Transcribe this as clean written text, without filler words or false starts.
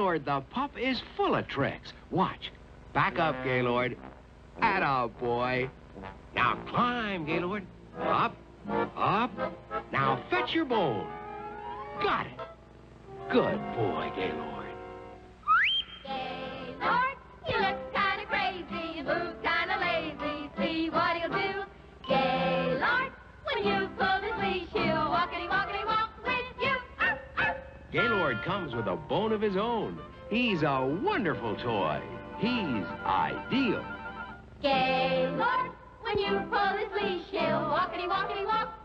Gaylord the pup is full of tricks. Watch. Back up, Gaylord. Atta boy. Now climb, Gaylord. Up, up. Now fetch your bone. Got it. Good boy, Gaylord. Gaylord, he looks kind of crazy and moves kind of lazy. See what he'll do. Gaylord, when you pull his leash, he'll walkity, walkity, walk with you. Arf, arf. Gaylord comes with a bone of his own. He's a wonderful toy. He's ideal. Gaylord, when you pull his leash, he'll walkity, walkity, walk